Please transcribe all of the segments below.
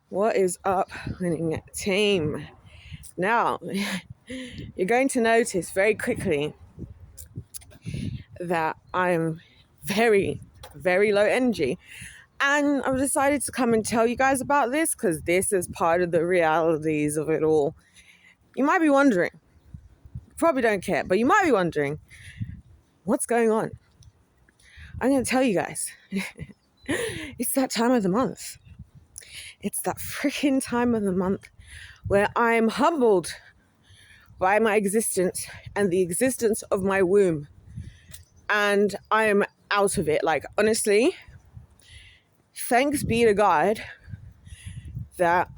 What is up, winning team? Now, you're going to notice very quickly that I'm very, very low energy. And I've decided to come and tell you guys about this because this is part of the realities of it all. You might be wondering, probably don't care, but you might be wondering, what's going on? I'm going to tell you guys. It's that time of the month. It's that freaking time of the month where I'm humbled by my existence and the existence of my womb. And I am out of it. Like, honestly, thanks be to God that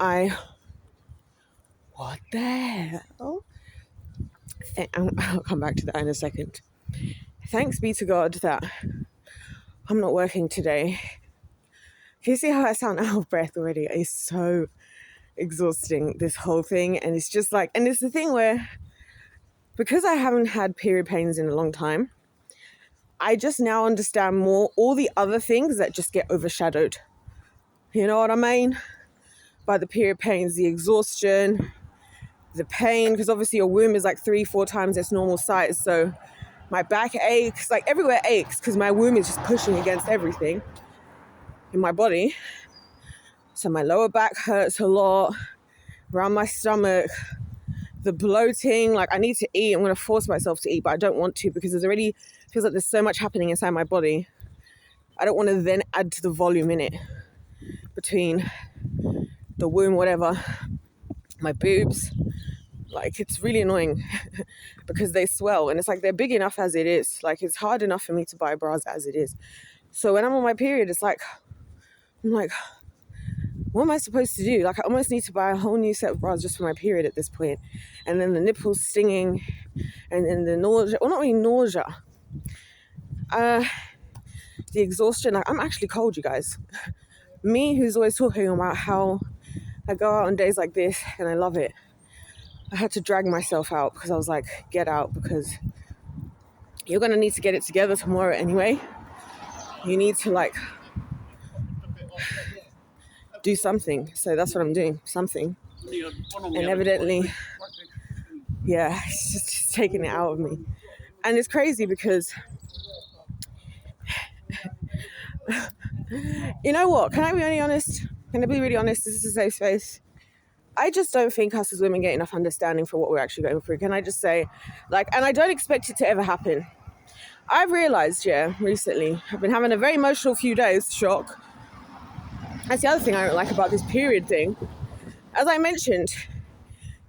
what the hell? I'll come back to that in a second. Thanks be to God that I'm not working today. Can you see how I sound out of breath already? It's so exhausting, this whole thing. And it's just like, and it's the thing where, because I haven't had period pains in a long time, I just now understand more all the other things that just get overshadowed. You know what I mean? By the period pains, the exhaustion, the pain, because obviously your womb is like 3-4 times its normal size. So my back aches, like everywhere aches because my womb is just pushing against everything in my body. So my lower back hurts a lot, around my stomach, the bloating, like I need to eat. I'm going to force myself to eat, but I don't want to because feels like there's so much happening inside my body. I don't want to then add to the volume in it between the womb, whatever, my boobs. Like, it's really annoying because they swell and it's like they're big enough as it is. Like, it's hard enough for me to buy bras as it is. So when I'm on my period, it's like, I'm like, what am I supposed to do? Like, I almost need to buy a whole new set of bras just for my period at this point. And then the nipples stinging and then the nausea, well, not really nausea. The exhaustion, like, I'm actually cold, you guys. Me, who's always talking about how I go out on days like this and I love it, I had to drag myself out because I was like, get out, because you're going to need to get it together tomorrow anyway. You need to, like, do something. So that's what I'm doing, something. And evidently, yeah, it's just taking it out of me. And it's crazy because, you know what? Can I be really honest? Can I be really honest? This is a safe space. I just don't think us as women get enough understanding for what we're actually going through. Can I just say, like, and I don't expect it to ever happen. I've realized, recently, I've been having a very emotional few days, shock. That's the other thing I don't like about this period thing. As I mentioned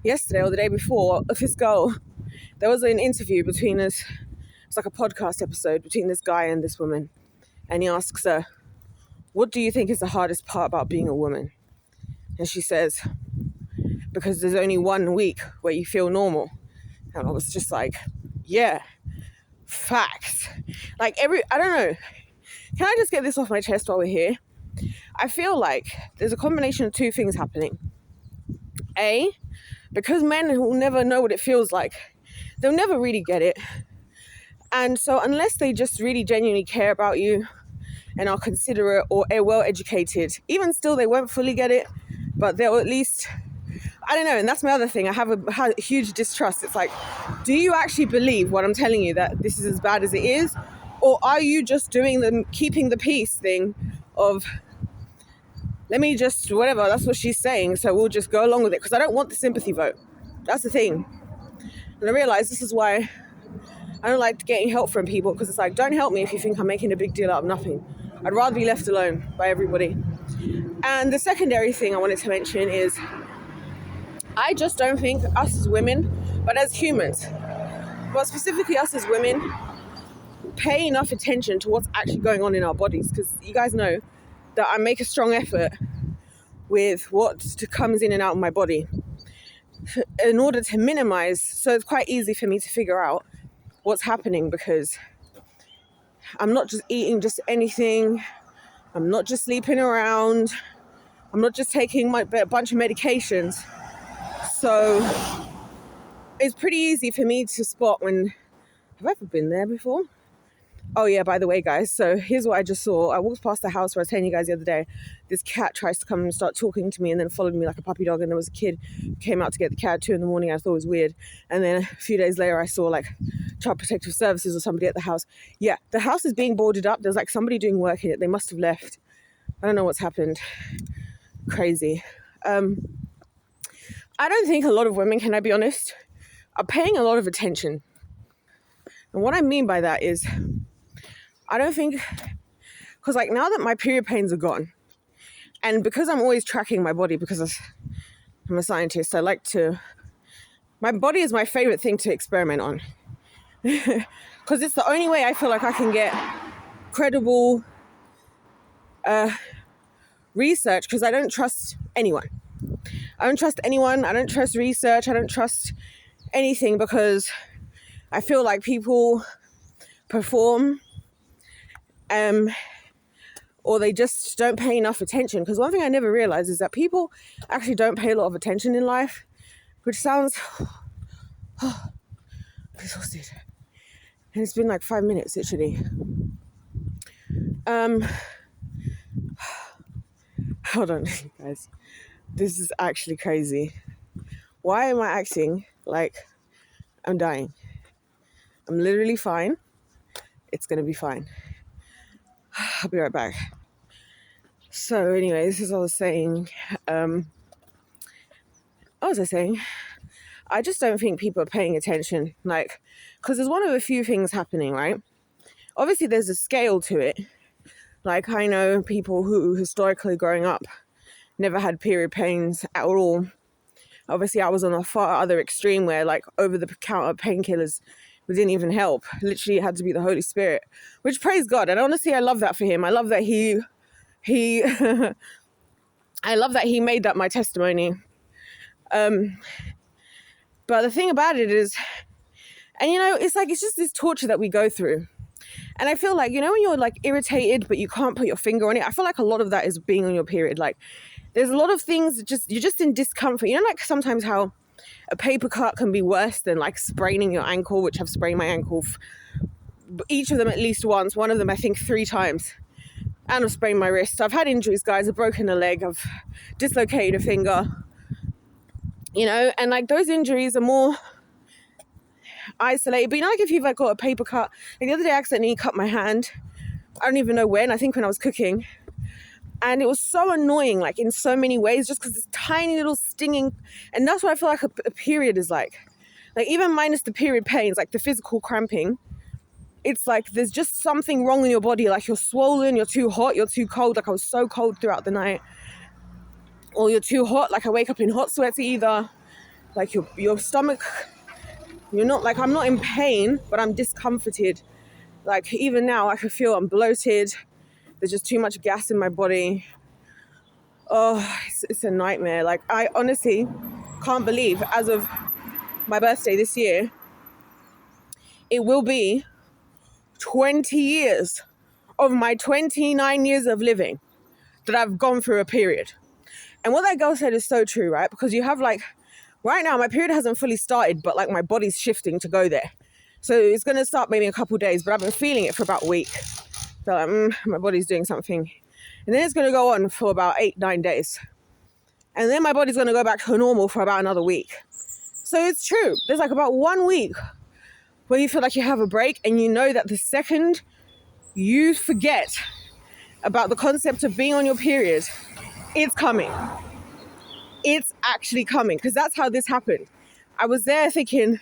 yesterday or the day before, of this girl, there was an interview between us. It's like a podcast episode between this guy and this woman. And he asks her, what do you think is the hardest part about being a woman? And she says, because there's only 1 week where you feel normal. And I was just like, yeah, facts. Like I don't know. Can I just get this off my chest while we're here? I feel like there's a combination of two things happening. A, because men will never know what it feels like, they'll never really get it. And so unless they just really genuinely care about you and are considerate or are well educated, even still they won't fully get it, but they'll at least, I don't know. And that's my other thing. I have a huge distrust. It's like, do you actually believe what I'm telling you, that this is as bad as it is? Or are you just doing the keeping the peace thing of, let me just, whatever, that's what she's saying, so we'll just go along with it, because I don't want the sympathy vote. That's the thing. And I realize this is why I don't like getting help from people, because it's like, don't help me if you think I'm making a big deal out of nothing. I'd rather be left alone by everybody. And the secondary thing I wanted to mention is, I just don't think us as women, but as humans, but specifically us as women, pay enough attention to what's actually going on in our bodies. Because you guys know that I make a strong effort with what comes in and out of my body in order to minimize. So it's quite easy for me to figure out what's happening, because I'm not just eating just anything. I'm not just sleeping around. I'm not just taking a bunch of medications. So it's pretty easy for me to spot when, have I ever been there before? Oh yeah, by the way, guys, so here's what I just saw. I walked past the house where I was telling you guys the other day. This cat tries to come and start talking to me and then followed me like a puppy dog, and there was a kid who came out to get the cat at 2 a.m. I thought it was weird. And then a few days later I saw like Child Protective Services or somebody at the house. Yeah, the house is being boarded up. There's like somebody doing work in it. They must have left. I don't know what's happened. Crazy. I don't think a lot of women, can I be honest, are paying a lot of attention. And what I mean by that is, I don't think, because like now that my period pains are gone, and because I'm always tracking my body because I'm a scientist, my body is my favorite thing to experiment on. Because it's the only way I feel like I can get credible research, because I don't trust anyone. I don't trust anyone. I don't trust research. I don't trust anything, because I feel like people perform or they just don't pay enough attention. Because one thing I never realized is that people actually don't pay a lot of attention in life, which sounds exhausted. And it's been like 5 minutes, literally. Hold on, guys. This is actually crazy. Why am I acting like I'm dying? I'm literally fine. It's going to be fine. I'll be right back. So anyway, this is what I was saying. What was I saying? I just don't think people are paying attention. Like, because there's one of a few things happening, right? Obviously, there's a scale to it. Like, I know people who historically growing up never had period pains at all. Obviously, I was on a far other extreme where, like, over-the-counter painkillers didn't even help. Literally, it had to be the Holy Spirit, which, praise God. And honestly, I love that for him. I love that he I love that he made that my testimony. But the thing about it is, and you know, it's like, it's just this torture that we go through. And I feel like, you know, when you're like irritated, but you can't put your finger on it, I feel like a lot of that is being on your period. Like, there's a lot of things that you're just in discomfort. You know, like sometimes how a paper cut can be worse than like spraining your ankle, which I've sprained my ankle, each of them at least once, one of them I think 3 times. And I've sprained my wrist. I've had injuries, guys. I've broken a leg. I've dislocated a finger. You know, and like those injuries are more isolated. But you know, like if you've like got a paper cut, like the other day I accidentally cut my hand. I don't even know when. I think when I was cooking. And it was so annoying, like in so many ways, just because this tiny little stinging. And that's what I feel like a period is like. Like even minus the period pains, like the physical cramping, it's like there's just something wrong in your body. Like you're swollen, you're too hot, you're too cold. Like I was so cold throughout the night. Or you're too hot, like I wake up in hot sweats either. Like your stomach, you're not, like I'm not in pain, but I'm discomforted. Like even now I can feel I'm bloated. There's just too much gas in my body. Oh, it's a nightmare. Like I honestly can't believe, as of my birthday this year, it will be 20 years of my 29 years of living that I've gone through a period. And what that girl said is so true, right? Because you have like, right now my period hasn't fully started, but like my body's shifting to go there. So it's going to start maybe in a couple of days, but I've been feeling it for about a week. So like, my body's doing something. And then it's going to go on for about 8-9 days. And then my body's going to go back to normal for about another week. So it's true. There's like about 1 week where you feel like you have a break, and you know that the second you forget about the concept of being on your period, it's coming. It's actually coming, because that's how this happened. I was there thinking,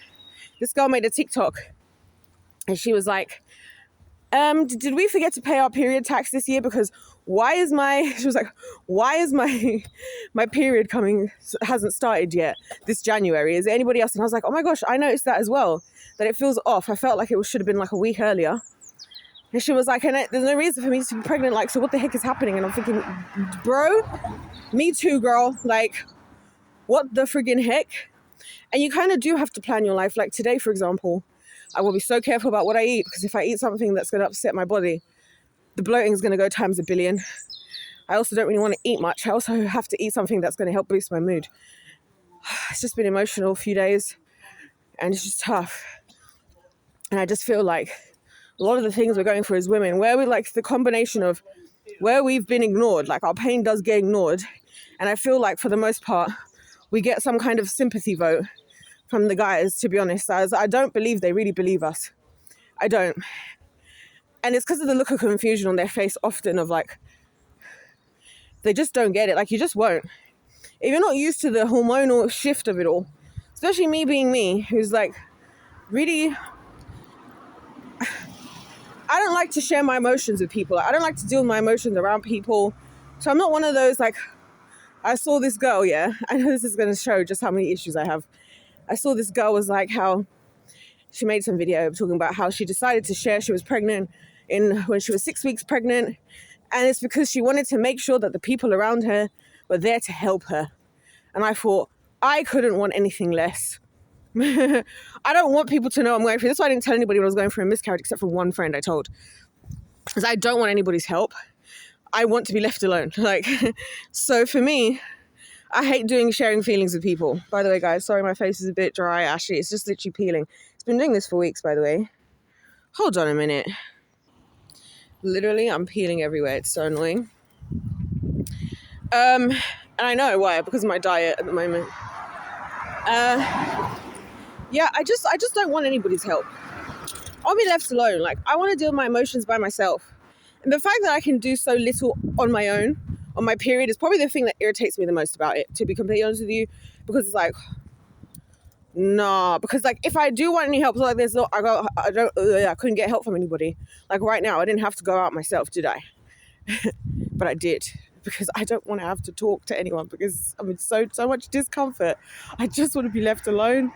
this girl made a TikTok and she was like, did we forget to pay our period tax this year? Because she was like, why is my period coming, hasn't started yet this January? Is there anybody else? And I was like, oh my gosh, I noticed that as well, that it feels off. I felt like it should have been like a week earlier. And she was like, and there's no reason for me to be pregnant. Like, so what the heck is happening? And I'm thinking, bro, me too, girl. Like, what the friggin' heck? And you kind of do have to plan your life. Like today, for example, I will be so careful about what I eat, because if I eat something that's going to upset my body, the bloating is going to go times a billion. I also don't really want to eat much. I also have to eat something that's going to help boost my mood. It's just been an emotional few days, and it's just tough. And I just feel like a lot of the things we're going through as women, where we're like the combination of where we've been ignored, like our pain does get ignored. And I feel like for the most part, we get some kind of sympathy vote from the guys, to be honest. As I don't believe they really believe us. I don't. And it's because of the look of confusion on their face often of like, they just don't get it. Like, you just won't. If you're not used to the hormonal shift of it all, especially me being me, who's like, really, I don't like to share my emotions with people. I don't like to deal with my emotions around people. So I'm not one of those, like, I saw this girl, yeah. I know this is going to show just how many issues I have. I saw this girl was like how she made some video talking about how she decided to share she was pregnant when she was 6 weeks pregnant. And it's because she wanted to make sure that the people around her were there to help her. And I thought, I couldn't want anything less. I don't want people to know I'm going through. That's why I didn't tell anybody when I was going through a miscarriage, except for one friend I told. Because I don't want anybody's help. I want to be left alone. Like, so for me, I hate sharing feelings with people. By the way, guys, sorry my face is a bit dry. Actually, it's just literally peeling. It's been doing this for weeks, by the way. Hold on a minute. Literally, I'm peeling everywhere. It's so annoying. And I know why, because of my diet at the moment. Yeah, I just don't want anybody's help. I'll be left alone. Like, I want to deal with my emotions by myself. And the fact that I can do so little on my own, on my period, is probably the thing that irritates me the most about it, to be completely honest with you. Because it's like, nah. Because like, if I do want any help, like there's no, I couldn't get help from anybody. Like right now, I didn't have to go out myself, did I? But I did. Because I don't want to have to talk to anyone because I'm in so much discomfort. I just want to be left alone.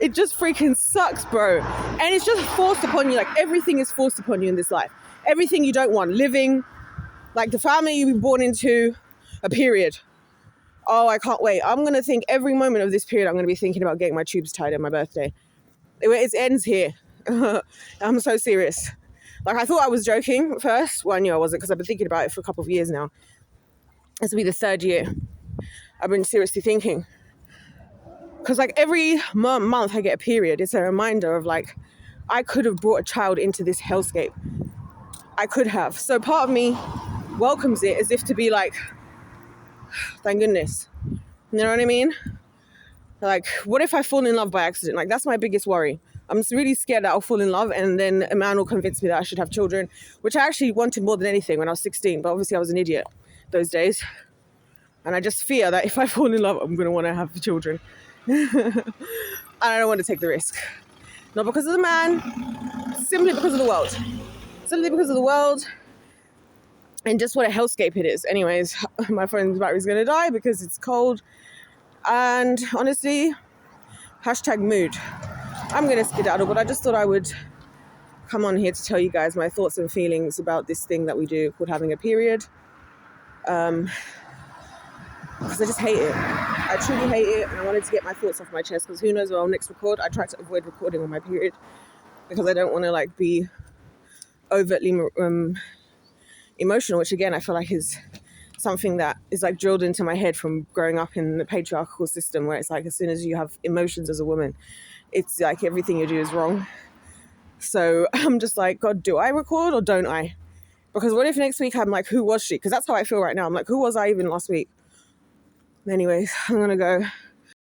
It just freaking sucks, bro. And it's just forced upon you. Like, everything is forced upon you in this life. Everything you don't want. Living, like the family you've been born into, a period. Oh, I can't wait. I'm going to think every moment of this period, I'm going to be thinking about getting my tubes tied on my birthday. It ends here. I'm so serious. Like, I thought I was joking at first. Well, I knew I wasn't because I've been thinking about it for a couple of years now. This will be the third year I've been seriously thinking. Because like every month I get a period, it's a reminder of like, I could have brought a child into this hellscape. I could have. So part of me welcomes it as if to be like, thank goodness. You know what I mean? Like, what if I fall in love by accident? Like, that's my biggest worry. I'm just really scared that I'll fall in love and then a man will convince me that I should have children, which I actually wanted more than anything when I was 16. But obviously I was an idiot those days. And I just fear that if I fall in love, I'm going to want to have children. And I don't want to take the risk. Not because of the man, simply because of the world. Simply because of the world and just what a hellscape it is. Anyways, my phone's battery's going to die because it's cold. And honestly, #mood. I'm going to skedaddle, but I just thought I would come on here to tell you guys my thoughts and feelings about this thing that we do called having a period. Because I just hate it. I truly hate it, and I wanted to get my thoughts off my chest because who knows where I'll next record. I try to avoid recording on my period because I don't want to like be overtly emotional, which again I feel like is something that is like drilled into my head from growing up in the patriarchal system, where it's like as soon as you have emotions as a woman, it's like everything you do is wrong. So I'm just like, God, do I record or don't I? Because what if next week I'm like, who was she? Because that's how I feel right now. I'm like, who was I even last week? Anyways, I'm gonna go.